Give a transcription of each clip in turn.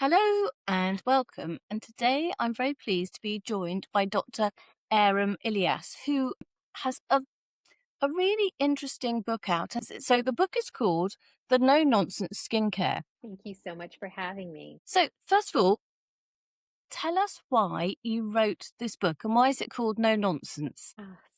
Hello and welcome. And today I'm very pleased to be joined by Dr. Erum Ilyas, who has a really interesting book out. So the book is called The No Nonsense Skincare. Thank you so much for having me. So, first of all, tell us why you wrote this book and why is it called No Nonsense?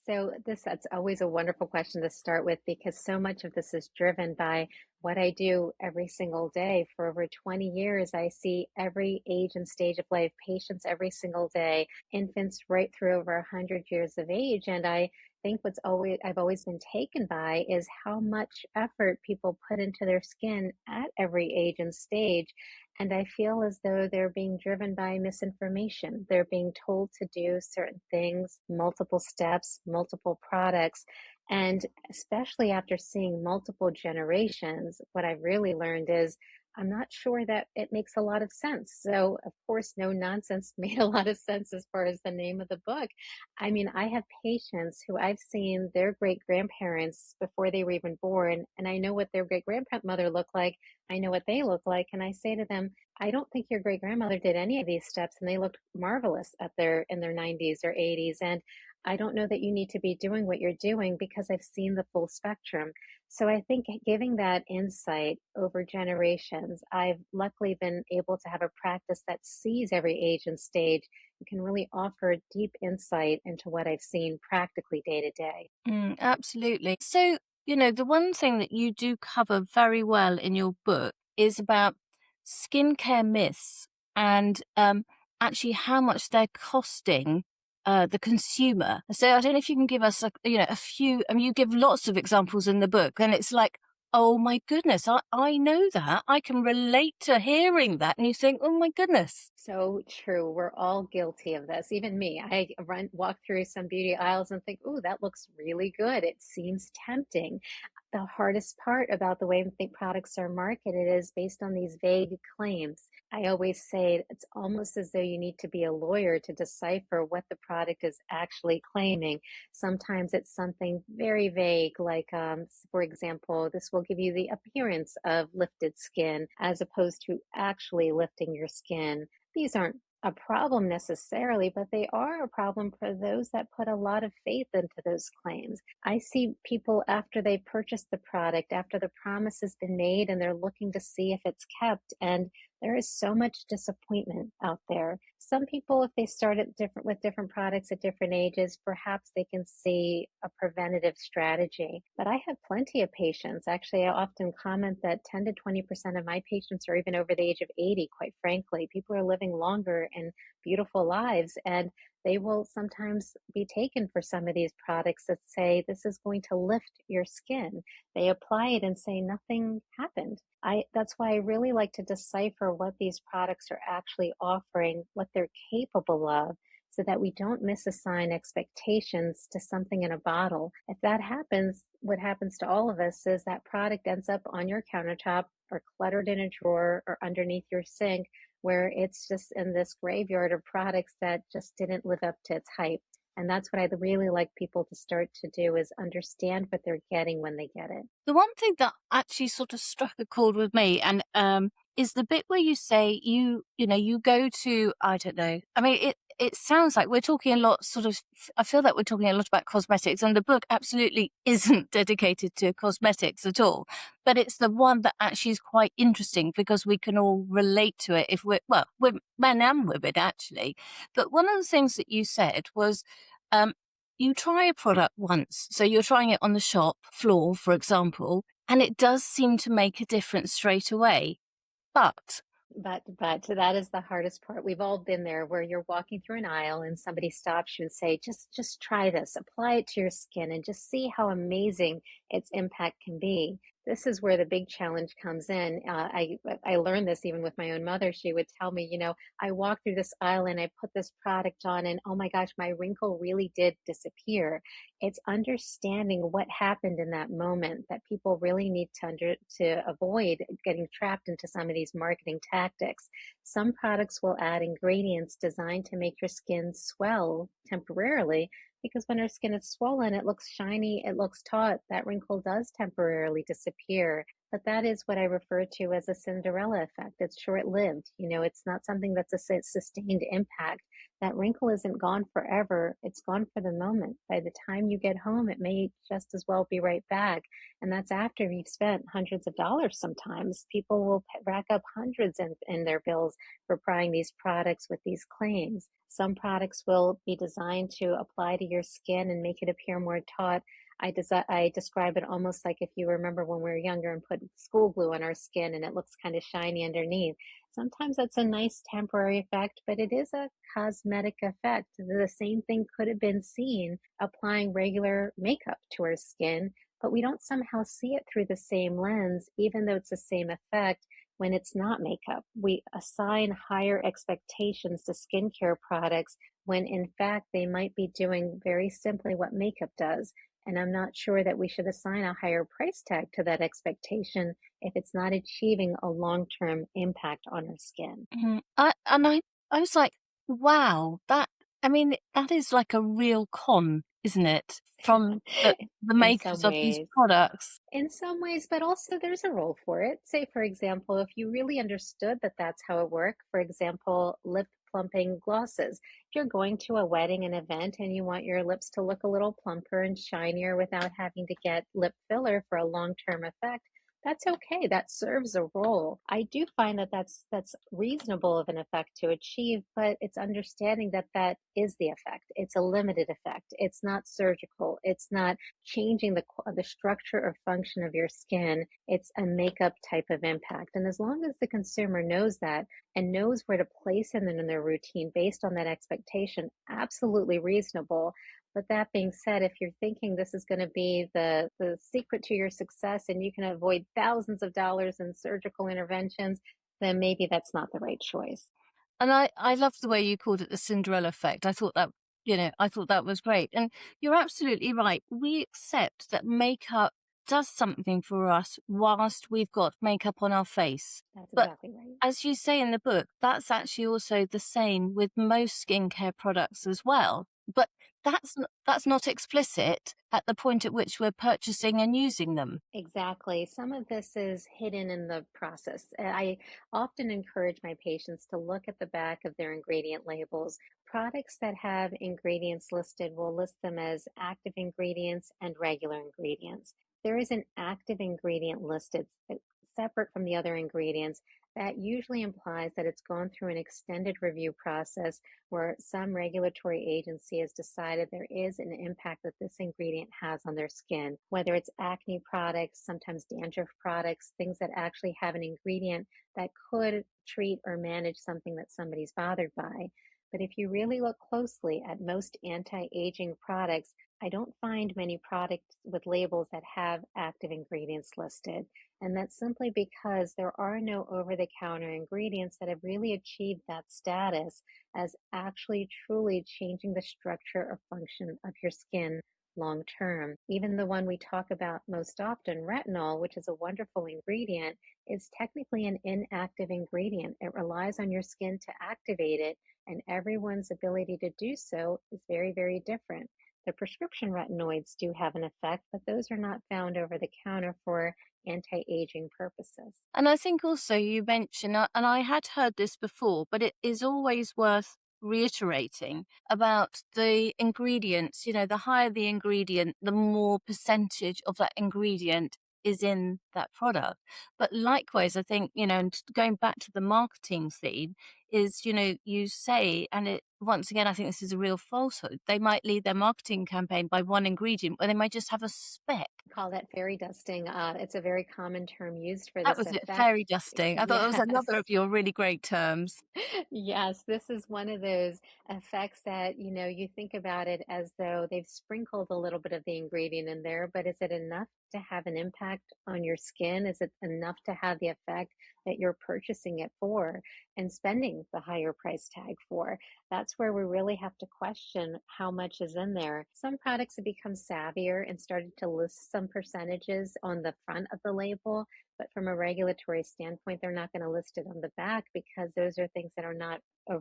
That's always a wonderful question to start with because so much of this is driven by what I do every single day. For over 20 years, I see every age and stage of life, patients every single day, infants right through over 100 years of age. And I think I've always been taken by is how much effort people put into their skin at every age and stage. And I feel as though they're being driven by misinformation. They're being told to do certain things, multiple steps, multiple products. And especially after seeing multiple generations, what I've really learned is I'm not sure that it makes a lot of sense. So, of course, no nonsense made a lot of sense as far as the name of the book. I mean, I have patients who I've seen their great grandparents before they were even born, and I know what their great grandmother looked like. I know what they look like. And I say to them, I don't think your great grandmother did any of these steps, and they looked marvelous in their 90s or 80s. And I don't know that you need to be doing what you're doing because I've seen the full spectrum. So I think giving that insight over generations, I've luckily been able to have a practice that sees every age and stage and can really offer deep insight into what I've seen practically day to day. Absolutely. So, the one thing that you do cover very well in your book is about skincare myths and actually how much they're costing the consumer. So I don't know if you can give us a few. I mean, you give lots of examples in the book, and it's like, oh my goodness, I know that. I can relate to hearing that, and you think, oh my goodness. So true. We're all guilty of this. Even me. Walk through some beauty aisles and think, "Ooh, that looks really good. It seems tempting." The hardest part about the way we think products are marketed is based on these vague claims. I always say it's almost as though you need to be a lawyer to decipher what the product is actually claiming. Sometimes it's something very vague, like, for example, this will give you the appearance of lifted skin as opposed to actually lifting your skin. These aren't a problem necessarily, but they are a problem for those that put a lot of faith into those claims. I see people after they purchase the product, after the promise has been made, and they're looking to see if it's kept. And there is so much disappointment out there. Some people, if they start with different products at different ages, perhaps they can see a preventative strategy. But I have plenty of patients. Actually, I often comment that 10 to 20% of my patients are even over the age of 80, quite frankly. People are living longer and beautiful lives. And they will sometimes be taken for some of these products that say this is going to lift your skin. They apply it and say nothing happened. That's why I really like to decipher what these products are actually offering, what they're capable of, so that we don't misassign expectations to something in a bottle. If that happens, what happens to all of us is that product ends up on your countertop or cluttered in a drawer or underneath your sink, where it's just in this graveyard of products that just didn't live up to its hype. And that's what I really like people to start to do is understand what they're getting when they get it. The one thing that actually sort of struck a chord with me and is the bit where you say you go to, I don't know. I mean, it sounds like we're talking a lot I feel that we're talking a lot about cosmetics, and the book absolutely isn't dedicated to cosmetics at all. But it's the one that actually is quite interesting because we can all relate to it if we're men and women actually. But one of the things that you said was um you try a product once, so you're trying it on the shop floor, for example, and it does seem to make a difference straight away. But But that is the hardest part. We've all been there where you're walking through an aisle and somebody stops you and say, just try this, apply it to your skin and just see how amazing its impact can be. This is where the big challenge comes in. I learned this even with my own mother. She would tell me, I walked through this aisle and I put this product on and oh my gosh, my wrinkle really did disappear. It's understanding what happened in that moment that people really need to avoid getting trapped into some of these marketing tactics. Some products will add ingredients designed to make your skin swell temporarily because when our skin is swollen, it looks shiny, it looks taut. That wrinkle does temporarily disappear. But that is what I refer to as a Cinderella effect. It's short-lived. It's not something that's a sustained impact. That wrinkle isn't gone forever. It's gone for the moment. By the time you get home, it may just as well be right back. And that's after you've spent hundreds of dollars sometimes. People will rack up hundreds in their bills for buying these products with these claims. Some products will be designed to apply to your skin and make it appear more taut. I describe it almost like if you remember when we were younger and put school glue on our skin and it looks kind of shiny underneath. Sometimes that's a nice temporary effect, but it is a cosmetic effect. The same thing could have been seen applying regular makeup to our skin, but we don't somehow see it through the same lens, even though it's the same effect when it's not makeup. We assign higher expectations to skincare products when in fact they might be doing very simply what makeup does. And I'm not sure that we should assign a higher price tag to that expectation if it's not achieving a long-term impact on our skin. I was like, wow, I mean, that is like a real con, isn't it? From the In makers some of these ways. products. In some ways, but also there's a role for it. Say, for example, if you really understood that that's how it worked, for example, lip plumping glosses. If you're going to a wedding, an event, and you want your lips to look a little plumper and shinier without having to get lip filler for a long-term effect, that's okay. That serves a role. I do find that that's reasonable of an effect to achieve, but it's understanding that that is the effect. It's a limited effect. It's not surgical. It's not changing the structure or function of your skin. It's a makeup type of impact. And as long as the consumer knows that and knows where to place it in their routine based on that expectation, absolutely reasonable. But that being said, if you're thinking this is going to be the secret to your success and you can avoid thousands of dollars in surgical interventions, then maybe that's not the right choice. And I love the way you called it the Cinderella effect. I thought that was great. And you're absolutely right. We accept that makeup does something for us whilst we've got makeup on our face. That's But exactly right. as you say in the book, that's actually also the same with most skincare products as well. But that's not explicit at the point at which we're purchasing and using them. Exactly. Some of this is hidden in the process. I often encourage my patients to look at the back of their ingredient labels. Products that have ingredients listed will list them as active ingredients and regular ingredients. There is an active ingredient listed separate from the other ingredients. That usually implies that it's gone through an extended review process where some regulatory agency has decided there is an impact that this ingredient has on their skin, whether it's acne products, sometimes dandruff products, things that actually have an ingredient that could treat or manage something that somebody's bothered by. But if you really look closely at most anti-aging products, I don't find many products with labels that have active ingredients listed. And that's simply because there are no over the counter ingredients that have really achieved that status as actually truly changing the structure or function of your skin long term. Even the one we talk about most often, retinol, which is a wonderful ingredient, is technically an inactive ingredient. It relies on your skin to activate it, and everyone's ability to do so is very, very different. The prescription retinoids do have an effect, but those are not found over the counter for anti-aging purposes. And I think also you mentioned, and I had heard this before, but it is always worth reiterating about the ingredients. The higher the ingredient, the more percentage of that ingredient is in that product. But likewise, I think, and going back to the marketing theme is, you say, and once again, I think this is a real falsehood. They might lead their marketing campaign by one ingredient, where they might just have a speck. Call that fairy dusting. It's a very common term used for That this was it, effect. fairy dusting. I thought that was another of Yes. your really great terms. Yes, this is one of those effects that, you think about it as though they've sprinkled a little bit of the ingredient in there, but is it enough to have an impact on your skin? Is it enough to have the effect that you're purchasing it for and spending the higher price tag for? That's where we really have to question how much is in there. Some products have become savvier and started to list some percentages on the front of the label, but from a regulatory standpoint, they're not going to list it on the back because those are things that are not,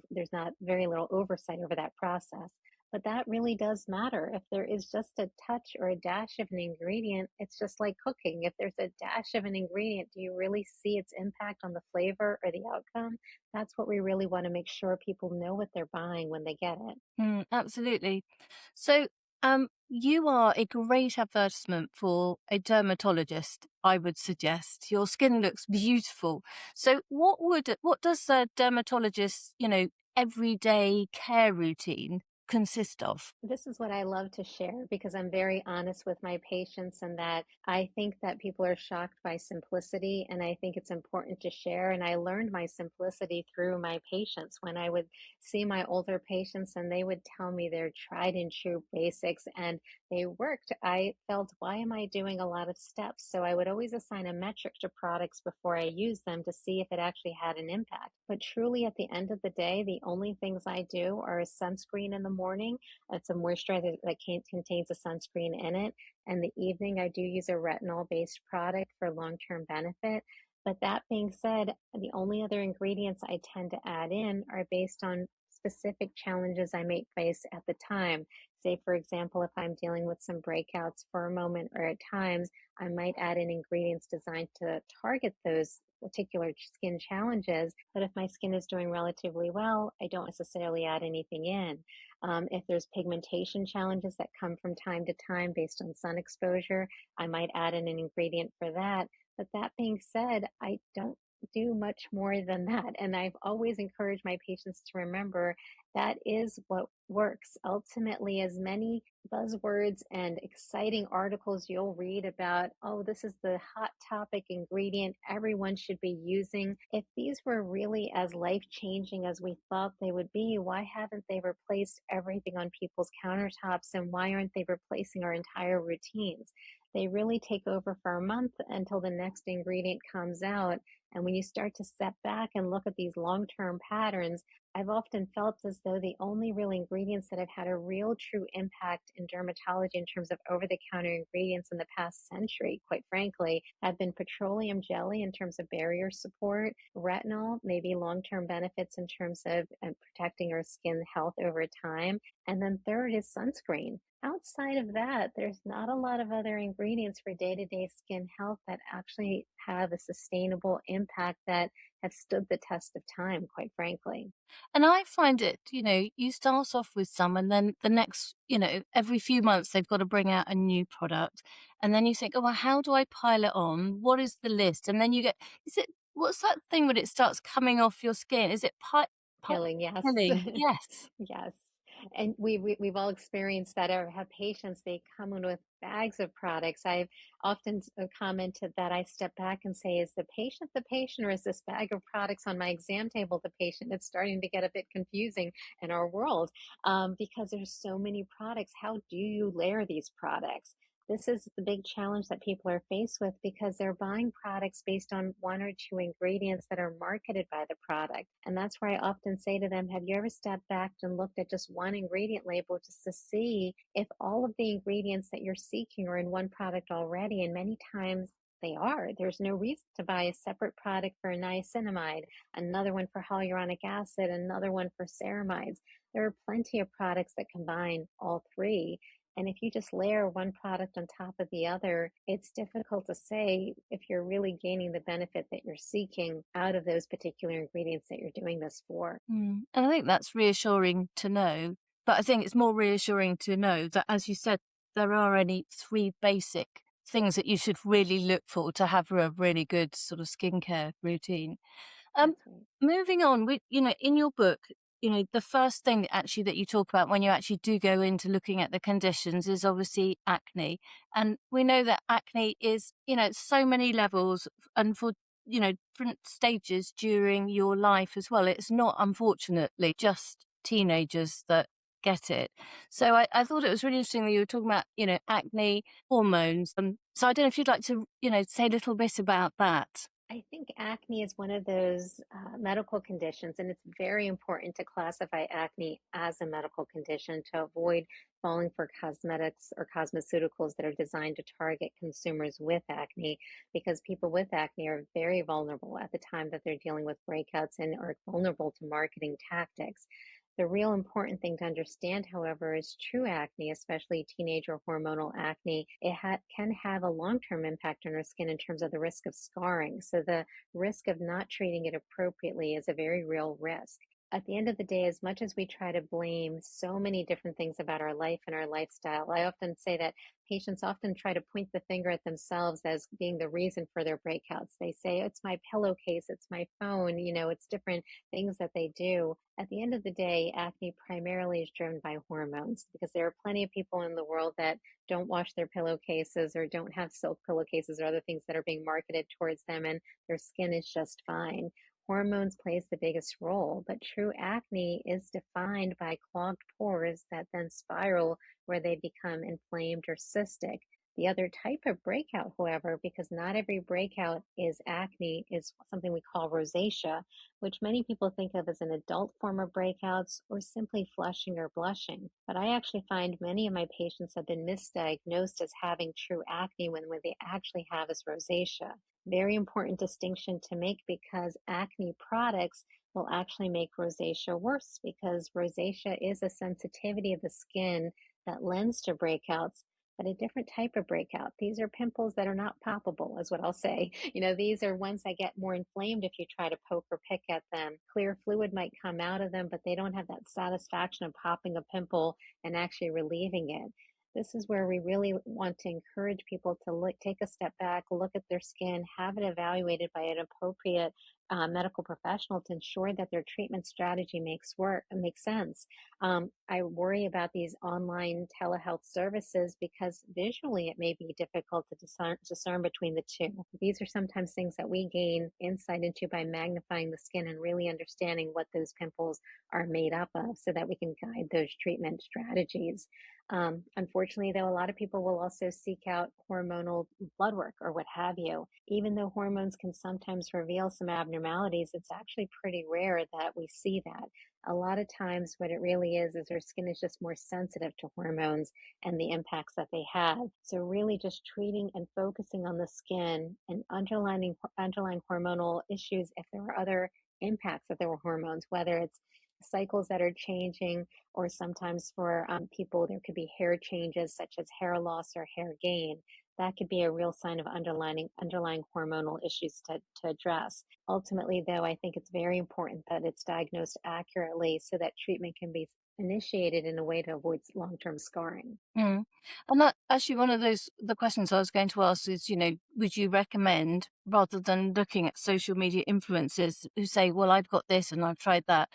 there's not very little oversight over that process. But that really does matter. If there is just a touch or a dash of an ingredient, it's just like cooking. If there's a dash of an ingredient, do you really see its impact on the flavor or the outcome? That's what we really want to make sure people know what they're buying when they get it. Absolutely. So, you are a great advertisement for a dermatologist, I would suggest. Your skin looks beautiful. So, what does a dermatologist's, everyday care routine consist of? This is what I love to share because I'm very honest with my patients, and that I think that people are shocked by simplicity, and I think it's important to share. And I learned my simplicity through my patients when I would see my older patients and they would tell me their tried and true basics and they worked. I felt, why am I doing a lot of steps? So I would always assign a metric to products before I use them to see if it actually had an impact. But truly, at the end of the day, the only things I do are a sunscreen in the morning. It's a moisturizer that contains a sunscreen in it. And the evening, I do use a retinol-based product for long-term benefit. But that being said, the only other ingredients I tend to add in are based on specific challenges I may face at the time. Say, for example, if I'm dealing with some breakouts for a moment, or at times I might add in ingredients designed to target those particular skin challenges. But if my skin is doing relatively well, I don't necessarily add anything in. If there's pigmentation challenges that come from time to time based on sun exposure, I might add in an ingredient for that. But that being said, I don't do much more than that. And I've always encouraged my patients to remember that is what works. Ultimately, as many buzzwords and exciting articles you'll read about, oh, this is the hot topic ingredient everyone should be using. If these were really as life changing as we thought they would be, why haven't they replaced everything on people's countertops? And why aren't they replacing our entire routines? They really take over for a month until the next ingredient comes out. And when you start to step back and look at these long term patterns, I've often felt as though the only real ingredients that have had a real true impact in dermatology in terms of over the counter ingredients in the past century, quite frankly, have been petroleum jelly in terms of barrier support, retinol, maybe long term benefits in terms of protecting our skin health over time. And then third is sunscreen. Outside of that, there's not a lot of other ingredients for day to day skin health that actually have a sustainable impact that have stood the test of time, quite frankly. And I find it, you start off with some and then the next, every few months they've got to bring out a new product. And then you think, oh, well, how do I pile it on? What is the list? And then you get, what's that thing when it starts coming off your skin? Is it Peeling, yes. peeling? Yes. Yes. And we've all experienced that or have patients, they come in with bags of products. I've often commented that I step back and say, is the patient, or is this bag of products on my exam table the patient? It's starting to get a bit confusing in our world because there's so many products. How do you layer these products? This is the big challenge that people are faced with because they're buying products based on one or two ingredients that are marketed by the product. And that's where I often say to them, have you ever stepped back and looked at just one ingredient label just to see if all of the ingredients that you're seeking are in one product already? And many times they are. There's no reason to buy a separate product for niacinamide, another one for hyaluronic acid, another one for ceramides. There are plenty of products that combine all three. And if you just layer one product on top of the other, it's difficult to say if you're really gaining the benefit that you're seeking out of those particular ingredients that you're doing this for. And I think that's reassuring to know. But I think it's more reassuring to know that, as you said, there are only three basic things that you should really look for to have a really good sort of skincare routine. Um, That's right. Moving on, in your book, the first thing actually that you talk about when you actually do go into looking at the conditions is obviously acne. And we know that acne is, so many levels and for, different stages during your life as well. It's not, unfortunately, just teenagers that get it. So I thought it was really interesting that you were talking about, acne, hormones. So I don't know if you'd like to, say a little bit about that. I think acne is one of those medical conditions, and it's very important to classify acne as a medical condition to avoid falling for cosmetics or cosmeceuticals that are designed to target consumers with acne, because people with acne are very vulnerable at the time that they're dealing with breakouts and are vulnerable to marketing tactics. The real important thing to understand, however, is true acne, especially teenage or hormonal acne. Can have a long-term impact on our skin in terms of the risk of scarring. So the risk of not treating it appropriately is a very real risk. At the end of the day, as much as we try to blame so many different things about our life and our lifestyle, I often say that patients often try to point the finger at themselves as being the reason for their breakouts. They say, it's my pillowcase, it's my phone, it's different things that they do. At the end of the day, acne primarily is driven by hormones because there are plenty of people in the world that don't wash their pillowcases or don't have silk pillowcases or other things that are being marketed towards them, and their skin is just fine. Hormones plays the biggest role, but true acne is defined by clogged pores that then spiral where they become inflamed or cystic. The other type of breakout, however, because not every breakout is acne, is something we call rosacea, which many people think of as an adult form of breakouts or simply flushing or blushing. But I actually find many of my patients have been misdiagnosed as having true acne when what they actually have is rosacea. Very important distinction to make because acne products will actually make rosacea worse because rosacea is a sensitivity of the skin that lends to breakouts, but a different type of breakout. These are pimples that are not poppable, is what I'll say. These are ones that get more inflamed if you try to poke or pick at them. Clear fluid might come out of them, but they don't have that satisfaction of popping a pimple and actually relieving it. This is where we really want to encourage people to take a step back, look at their skin, have it evaluated by an appropriate medical professional to ensure that their treatment strategy makes sense. I worry about these online telehealth services because visually it may be difficult to discern between the two. These are sometimes things that we gain insight into by magnifying the skin and really understanding what those pimples are made up of so that we can guide those treatment strategies. Unfortunately, though, a lot of people will also seek out hormonal blood work or what have you. Even though hormones can sometimes reveal some abnormalities, it's actually pretty rare that we see that. A lot of times, what it really is our skin is just more sensitive to hormones and the impacts that they have. So, really, just treating and focusing on the skin and underlying hormonal issues if there are other impacts of their hormones, whether it's cycles that are changing, or sometimes for people, there could be hair changes such as hair loss or hair gain. That could be a real sign of underlying hormonal issues to address. Ultimately, though, I think it's very important that it's diagnosed accurately so that treatment can be initiated in a way to avoid long-term scarring. Mm. And that actually one of the questions I was going to ask is, would you recommend rather than looking at social media influencers who say, well, I've got this and I've tried that,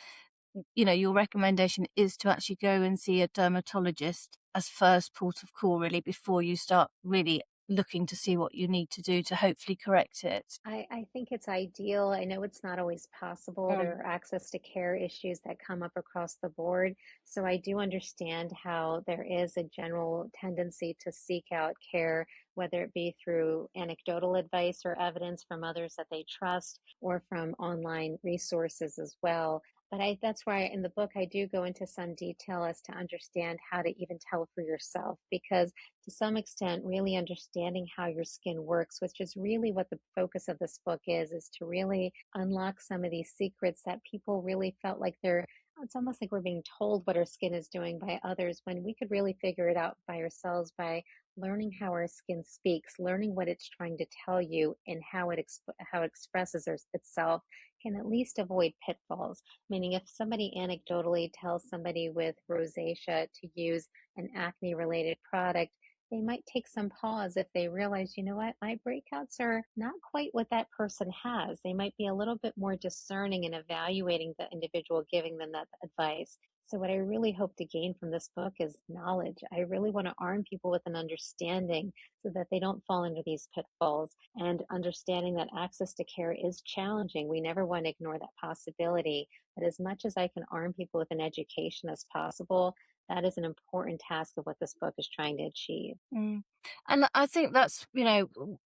your recommendation is to actually go and see a dermatologist as first port of call, really, before you start really looking to see what you need to do to hopefully correct it. I think it's ideal. I know it's not always possible. Mm. There are access to care issues that come up across the board. So I do understand how there is a general tendency to seek out care, whether it be through anecdotal advice or evidence from others that they trust or from online resources as well. But that's why in the book I do go into some detail as to understand how to even tell for yourself, because to some extent, really understanding how your skin works, which is really what the focus of this book is to really unlock some of these secrets that people really felt like it's almost like we're being told what our skin is doing by others when we could really figure it out by ourselves by learning how our skin speaks, learning what it's trying to tell you and how it expresses itself can at least avoid pitfalls. Meaning if somebody anecdotally tells somebody with rosacea to use an acne related product, they might take some pause if they realize, you know what, my breakouts are not quite what that person has. They might be a little bit more discerning in evaluating the individual giving them that advice. So, what I really hope to gain from this book is knowledge. I really want to arm people with an understanding so that they don't fall into these pitfalls, and understanding that access to care is challenging. We never want to ignore that possibility. But as much as I can arm people with an education as possible, that is an important task of what this book is trying to achieve. Mm. And I think that's,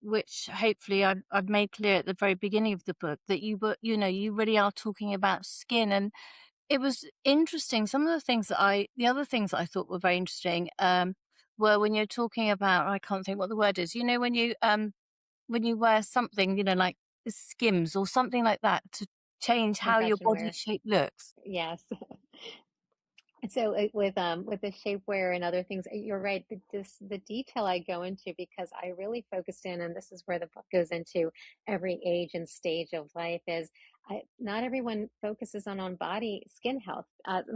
which hopefully I've made clear at the very beginning of the book that you really are talking about skin. And it was interesting. The other things that I thought were very interesting, were when you're talking about, I can't think what the word is, when you wear something, like Skims or something like that to change how your Compression body wear. shape looks. Yes. So with the shapewear and other things, you're right. The detail I go into because I really focused in, and this is where the book goes into every age and stage of life is not everyone focuses on body skin health.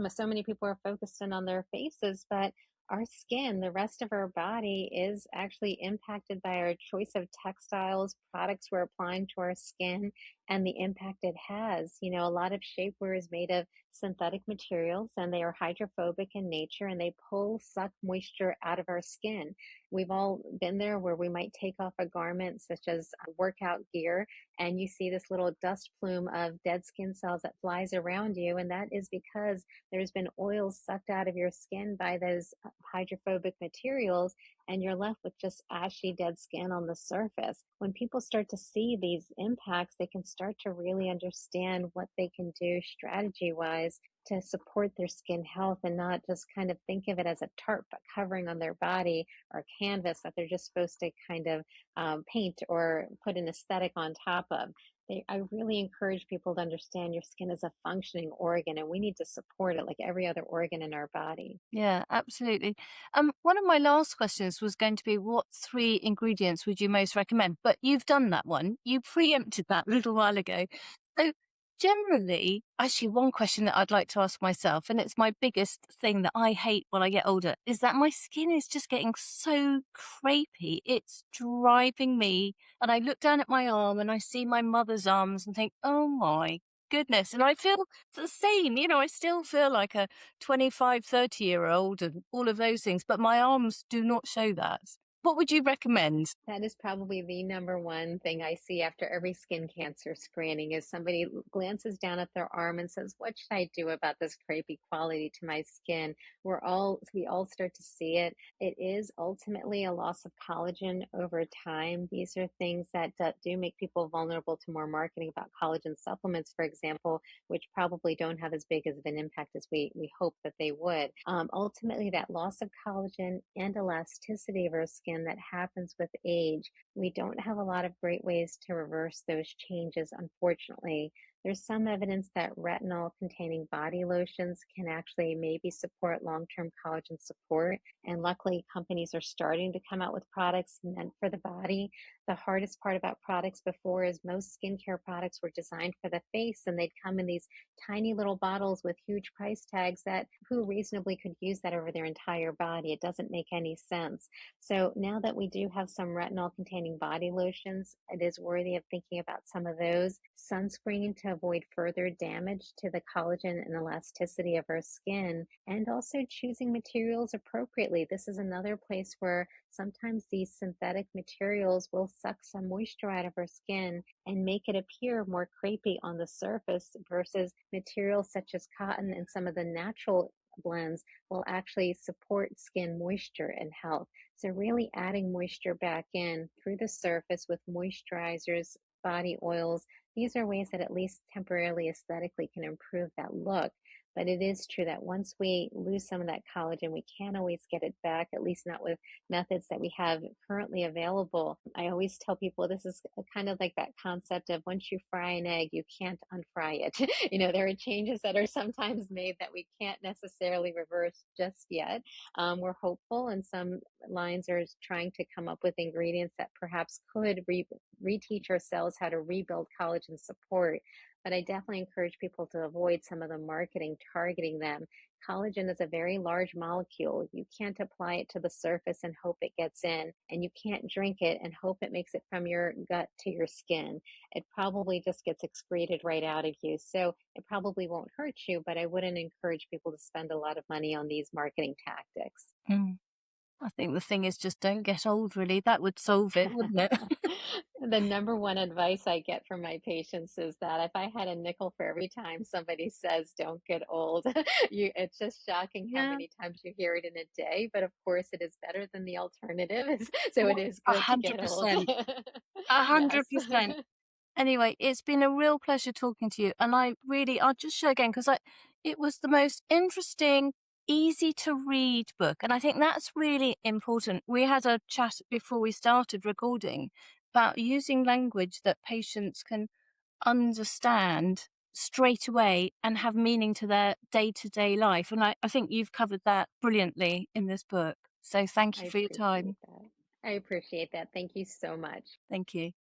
So many people are focused in on their faces, but our skin, the rest of our body, is actually impacted by our choice of textiles, products we're applying to our skin, and the impact it has. You know, a lot of shapewear is made of synthetic materials and they are hydrophobic in nature and they suck moisture out of our skin. We've all been there where we might take off a garment such as workout gear and you see this little dust plume of dead skin cells that flies around you. And that is because there's been oil sucked out of your skin by those hydrophobic materials and you're left with just ashy dead skin on the surface. When people start to see these impacts, they can start to really understand what they can do strategy wise to support their skin health and not just kind of think of it as a tarp, a covering on their body or a canvas that they're just supposed to kind of paint or put an aesthetic on top of. I really encourage people to understand your skin is a functioning organ and we need to support it like every other organ in our body. Yeah, absolutely. One of my last questions was going to be what three ingredients would you most recommend? But you've done that one. You preempted that a little while ago. So generally, actually one question that I'd like to ask myself, and it's my biggest thing that I hate when I get older, is that my skin is just getting so crepey. It's driving me. And I look down at my arm and I see my mother's arms and think, oh my goodness. And I feel the same, I still feel like a 25, 30-year-old and all of those things, but my arms do not show that. What would you recommend? That is probably the number one thing I see after every skin cancer screening is somebody glances down at their arm and says, "What should I do about this crepey quality to my skin?" We all start to see it. It is ultimately a loss of collagen over time. These are things that do make people vulnerable to more marketing about collagen supplements, for example, which probably don't have as big as of an impact as we hope that they would. Ultimately, that loss of collagen and elasticity of our skin that happens with age, we don't have a lot of great ways to reverse those changes, unfortunately. There's some evidence that retinol containing body lotions can actually maybe support long term collagen support. And luckily, companies are starting to come out with products meant for the body. The hardest part about products before is most skincare products were designed for the face and they'd come in these tiny little bottles with huge price tags that who reasonably could use that over their entire body? It doesn't make any sense. So now that we do have some retinol containing body lotions, it is worthy of thinking about some of those. Sunscreen to avoid further damage to the collagen and elasticity of our skin, and also choosing materials appropriately. This is another place where sometimes these synthetic materials will suck some moisture out of our skin and make it appear more crepey on the surface versus materials such as cotton and some of the natural blends will actually support skin moisture and health. So really adding moisture back in through the surface with moisturizers, body oils, these are ways that at least temporarily aesthetically can improve that look. But it is true that once we lose some of that collagen, we can't always get it back, at least not with methods that we have currently available. I always tell people this is kind of like that concept of once you fry an egg, you can't unfry it. There are changes that are sometimes made that we can't necessarily reverse just yet. We're hopeful, and some lines are trying to come up with ingredients that perhaps could reteach our cells how to rebuild collagen support. But I definitely encourage people to avoid some of the marketing targeting them. Collagen is a very large molecule. You can't apply it to the surface and hope it gets in, and you can't drink it and hope it makes it from your gut to your skin. It probably just gets excreted right out of you. So it probably won't hurt you, but I wouldn't encourage people to spend a lot of money on these marketing tactics. Mm. I think the thing is just don't get old, really. That would solve it, wouldn't it? The number one advice I get from my patients is that if I had a nickel for every time somebody says don't get old, it's just shocking how Yeah. many times you hear it in a day. But of course, it is better than the alternative. So it Well, is good to get old. 100%. Yes. 100%. Anyway, it's been a real pleasure talking to you. And I'll just show again because it was the most interesting, easy to read book. And I think that's really important. We had a chat before we started recording about using language that patients can understand straight away and have meaning to their day-to-day life. And I think you've covered that brilliantly in this book. So thank I you for your time. appreciate that. I appreciate that. Thank you so much. Thank you.